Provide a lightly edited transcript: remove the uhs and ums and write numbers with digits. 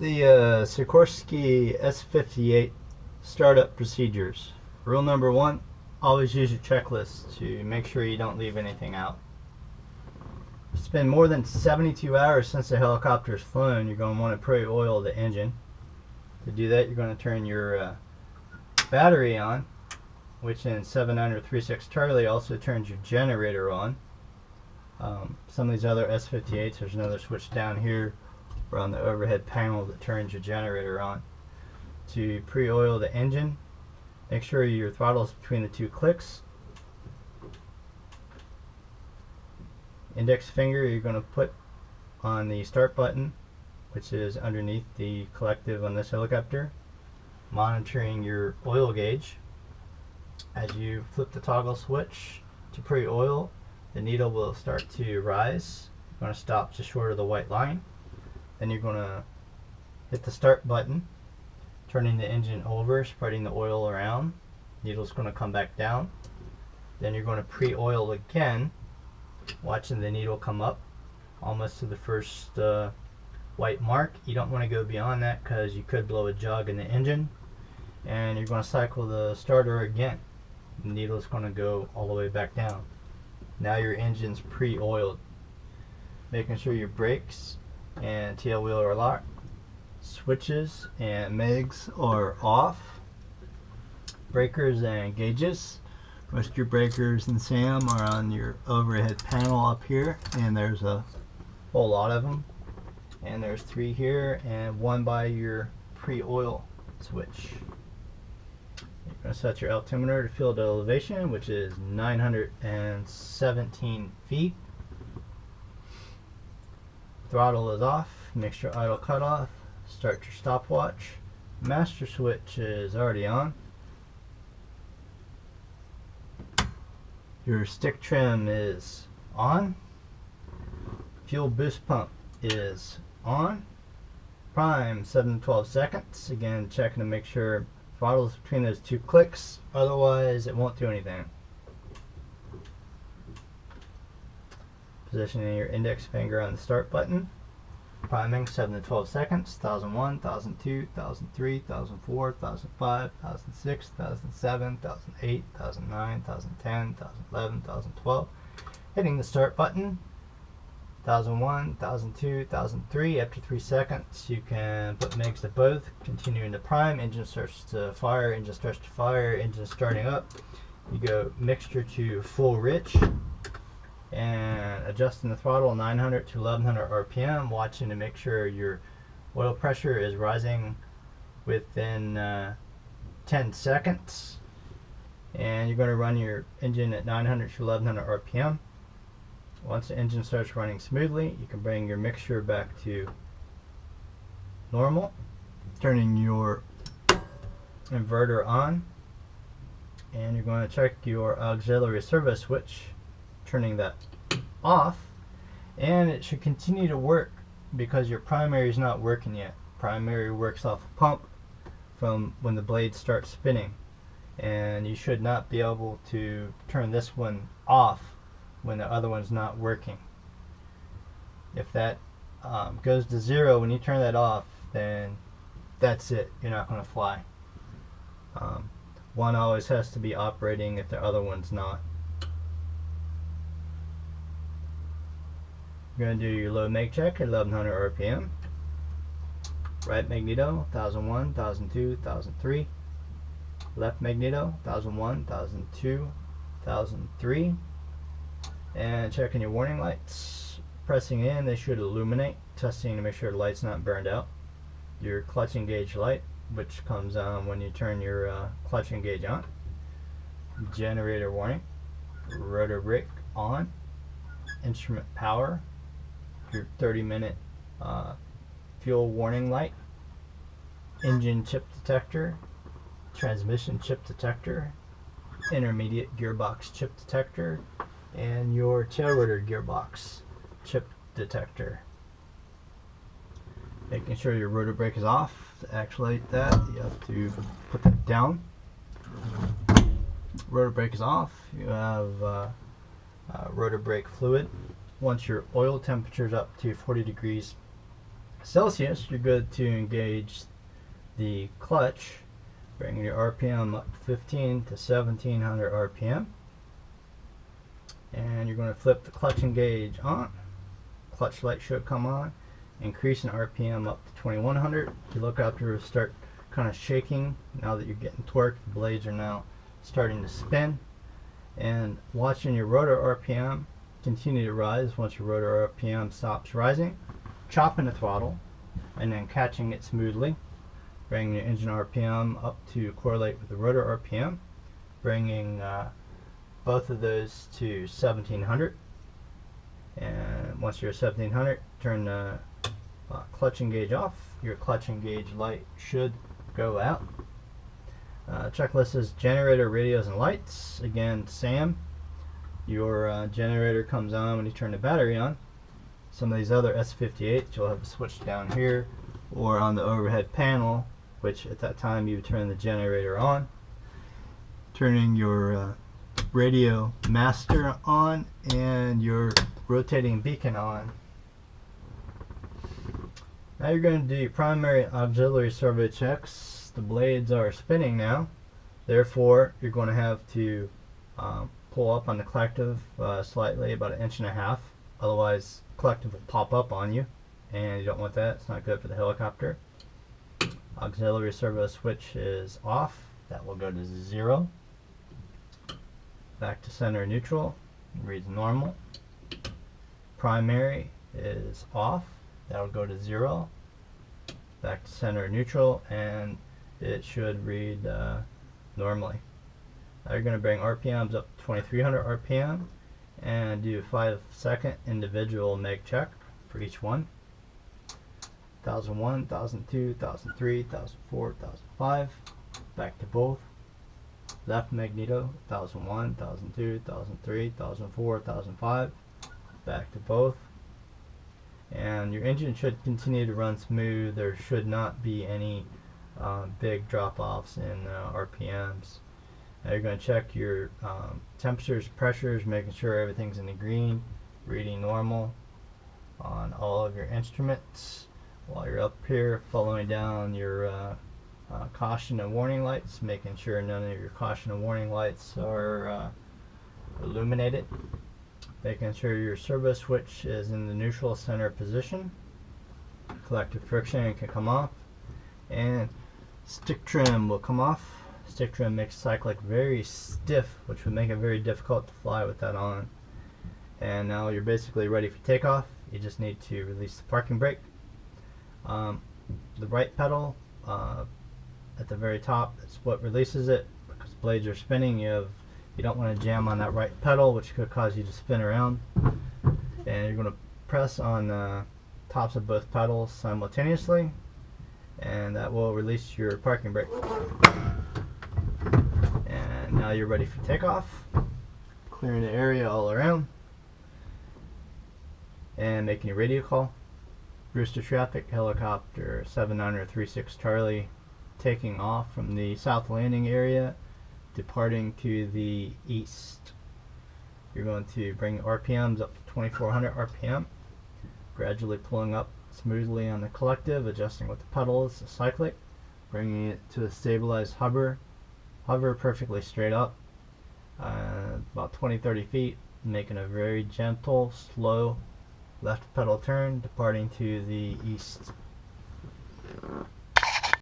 The Sikorsky S-58 startup procedures. Rule number 1, always use your checklist to make sure you don't leave anything out. It's been more than 72 hours since the helicopter has flown. You're going to want to pre-oil the engine. To do that, you're going to turn your battery on, which in 7936 Charlie also turns your generator on. Some of these other S-58s, there's another switch down here or on the overhead panel that turns your generator on. To pre-oil the engine, make sure your throttle is between the 2 clicks. Index finger you're going to put on the start button, which is underneath the collective on this helicopter, monitoring your oil gauge. As you flip the toggle switch to pre-oil, the needle will start to rise. You're going to stop just short of the white line. Then you're going to hit the start button, turning the engine over, spreading the oil around. Needle's going to come back down. Then you're going to pre-oil again, watching the needle come up almost to the first white mark. You don't want to go beyond that because you could blow a jug in the engine. And you're going to cycle the starter again. The needle is going to go all the way back down. Now your engine's pre-oiled. Making sure your brakes and tail wheel are locked. Switches and mags are off. Breakers and gauges. Most of your breakers and SAM are on your overhead panel up here, and there's a whole lot of them. And there's 3 here and 1 by your pre-oil switch. You're going to set your altimeter to field elevation, which is 917 feet. Throttle is off. Make sure idle cutoff. Start your stopwatch. Master switch is already on. Your stick trim is on. Fuel boost pump is on. Prime 7 to 12 seconds. Again, checking to make sure throttle is between those 2 clicks. Otherwise, it won't do anything. Positioning your index finger on the start button. Priming 7 to 12 seconds. 1001, 1002, 1003, 1004, 1005, 1006, 1007, 1008, 1009, 1010, 2011, 2012. Hitting the start button. 1001, 1002, 1003. After 3 seconds, you can put megs to both. Continuing to prime. Engine starts to fire. Engine starts to fire. Engine starting up. You go mixture to full rich. And adjusting the throttle 900 to 1100 RPM, watching to make sure your oil pressure is rising within 10 seconds. And you're going to run your engine at 900 to 1100 RPM. Once the engine starts running smoothly, you can bring your mixture back to normal, turning your inverter on, and you're going to check your auxiliary servo switch, turning that off, and it should continue to work because your primary is not working yet. Primary works off a pump from when the blades start spinning, and you should not be able to turn this one off when the other one's not working. If that goes to 0 when you turn that off, then that's it, you're not going to fly. One always has to be operating if the other one's not. You're going to do your low mag check at 1100 RPM. Right magneto 1001, 1002, 1003. Left magneto 1001, 1002, 1003. And checking your warning lights. Pressing in, they should illuminate. Testing to make sure the light's not burned out. Your clutch engage light, which comes on when you turn your clutch engage on. Generator warning. Rotor brake on. Instrument power. Your 30-minute fuel warning light. Engine chip detector. Transmission chip detector. Intermediate gearbox chip detector. And your tail rotor gearbox chip detector. Making sure your rotor brake is off. To actuate that, you have to put that down. Rotor brake is off. You have rotor brake fluid. Once your oil temperature is up to 40 degrees Celsius, you're good to engage the clutch, bringing your RPM up 15 to 1700 RPM. And you're going to flip the clutch engage on. Clutch light should come on. Increasing RPM up to 2100. You look out to start kind of shaking. Now that you're getting torque, the blades are now starting to spin. And watching your rotor RPM continue to rise. Once your rotor RPM stops rising, chopping the throttle and then catching it smoothly, bringing your engine RPM up to correlate with the rotor RPM, bringing both of those to 1700. And once you're at 1700, turn the clutch engage off. Your clutch engage light should go out. Checklist is generator, radios, and lights. Again, SAM. Your generator comes on when you turn the battery on. Some of these other S-58s, you'll have a switch down here or on the overhead panel, which at that time you would turn the generator on. Turning your radio master on and your rotating beacon on. Now you're going to do your primary auxiliary servo checks. The blades are spinning now, therefore you're going to have to pull up on the collective slightly, about 1.5 inches, otherwise collective will pop up on you and you don't want that. It's not good for the helicopter. Auxiliary servo switch is off. That will go to 0. Back to center neutral, reads normal. Primary is off. That'll go to 0. Back to center neutral, and it should read normally. Now you're going to bring RPMs up to 2300 RPM and do a 5-second individual meg check for each one. 1001, 1002, 1003, 1004, 1005. Back to both. Left magneto, 1001, 1002, 1003, 1004, 1005. Back to both. And your engine should continue to run smooth. There should not be any big drop-offs in RPMs. Now you're going to check your temperatures, pressures, making sure everything's in the green, reading normal on all of your instruments. While you're up here, following down your caution and warning lights, making sure none of your caution and warning lights are illuminated. Making sure your servo switch is in the neutral center position. Collective friction can come off. And stick trim will come off. Stick trim makes cyclic very stiff, which would make it very difficult to fly with that on. And now you're basically ready for takeoff. You just need to release the parking brake. The right pedal at the very top, that's what releases it. Because blades are spinning, you don't want to jam on that right pedal, which could cause you to spin around. And you're going to press on the tops of both pedals simultaneously, and that will release your parking brake. And now you're ready for takeoff. Clearing the area all around and making a radio call. Brewster traffic, helicopter 7936 Charlie, taking off from the south landing area, departing to the east. You're going to bring RPMs up to 2400 RPM, gradually pulling up smoothly on the collective, adjusting with the pedals, cyclic, bringing it to a stabilized hover perfectly straight up, about 20-30 feet, making a very gentle, slow left pedal turn, departing to the east.